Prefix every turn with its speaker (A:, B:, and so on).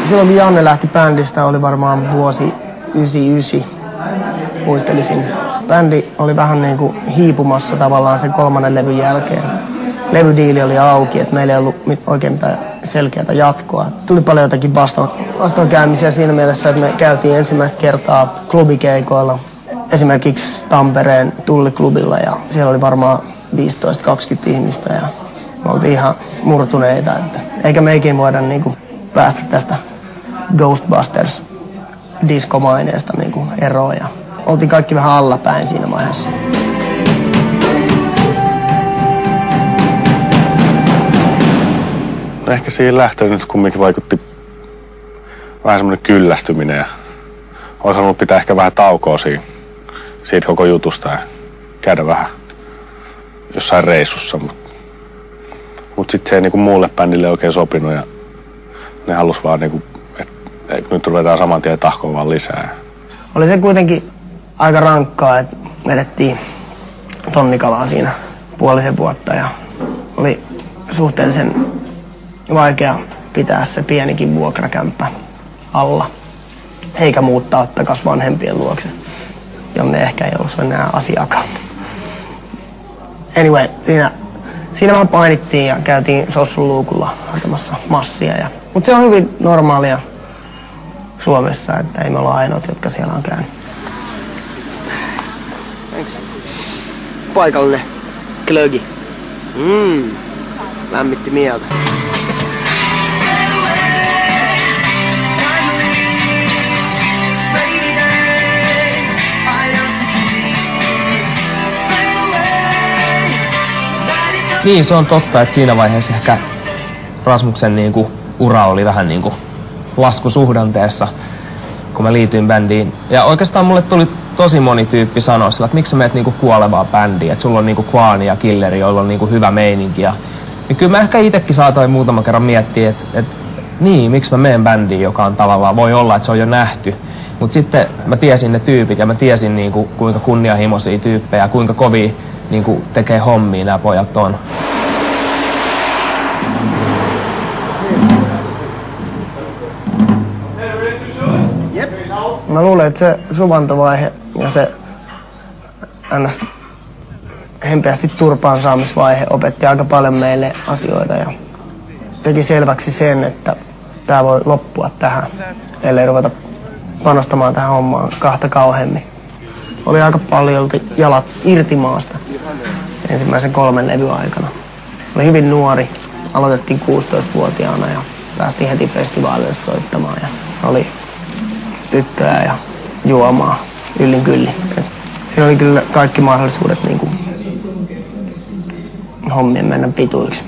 A: Silloin kun Janne lähti bändistä, oli varmaan vuosi 99, muistelisin. Bändi oli vähän niin kuin hiipumassa tavallaan sen 3. levyn jälkeen. Levydiili oli auki, että meillä ei ollut oikein mitään selkeää jatkoa. Tuli paljon jotakin vastoinkäymisiä siinä mielessä, että me käytiin ensimmäistä kertaa klubikeikoilla. Esimerkiksi Tampereen Tulliklubilla ja siellä oli varmaan 15-20 ihmistä ja me oltiin ihan murtuneita. Eikä meikin voida niinku päästä tästä Ghostbusters-diskomaineesta niinku eroon. Ja oltiin kaikki vähän allapäin siinä vaiheessa.
B: Ehkä siihen lähtöön nyt kumminkin vaikutti vähän semmoinen kyllästyminen ja olisi halunnut pitää ehkä vähän taukoa siitä koko jutusta ja käydä vähän jossain reissussa, mutta sitten se ei niinku muulle bändille oikein sopinut ja ne halus vaan niinku, että nyt ruvetaan saman tien tahkoon vaan lisää.
A: Oli se kuitenkin aika rankkaa, että vedettiin tonnikalaa siinä puolisen vuotta ja oli suhteellisen vaikea pitää se pienikin vuokrakämppä alla, eikä muuttaa takas vanhempien luokse, jonne ehkä ei ollut enää asiakaan. Anyway, siinä vaan painittiin ja käytiin Sossun luukulla hakemassa massia. Mutta se on hyvin normaalia Suomessa, että ei me olla ainoat, jotka siellä on käynyt. Thanks. Paikallinen klögi. Lämmitti mieltä.
C: Niin, se on totta, että siinä vaiheessa ehkä Rasmuksen niinku ura oli vähän niinku laskusuhdanteessa, kun mä liityin bändiin. Ja oikeastaan mulle tuli tosi moni tyyppi sanoa sillä, että miksi sä meet niinku kuolevaa bändiä, että sulla on niinku Quaani ja Killeri, joilla on niinku hyvä meininki. Ja kyllä mä ehkä itsekin saatoin muutaman kerran miettiä, että niin, miksi mä meen bändiin, joka on tavallaan, voi olla, että se on jo nähty. Mutta sitten mä tiesin ne tyypit ja mä tiesin niinku, kuinka kunnianhimoisia tyyppejä ja kuinka kovia niinku tekee hommia nämä pojat on.
A: Mä luulen, että se suvantovaihe ja se ns. Hempeästi turpaan saamisvaihe opetti aika paljon meille asioita ja teki selväksi sen, että tää voi loppua tähän, ellei ruveta panostamaan tähän hommaan kahta kauheammin. Oli aika paljon jalat irti maasta ensimmäisen 3 levyn aikana. Oli hyvin nuori, aloitettiin 16-vuotiaana ja päästiin heti festivaalille soittamaan ja oli tyttöjä ja juomaa yllin kyllin. Siinä oli kyllä kaikki mahdollisuudet niin kuin hommien mennä pituiksi.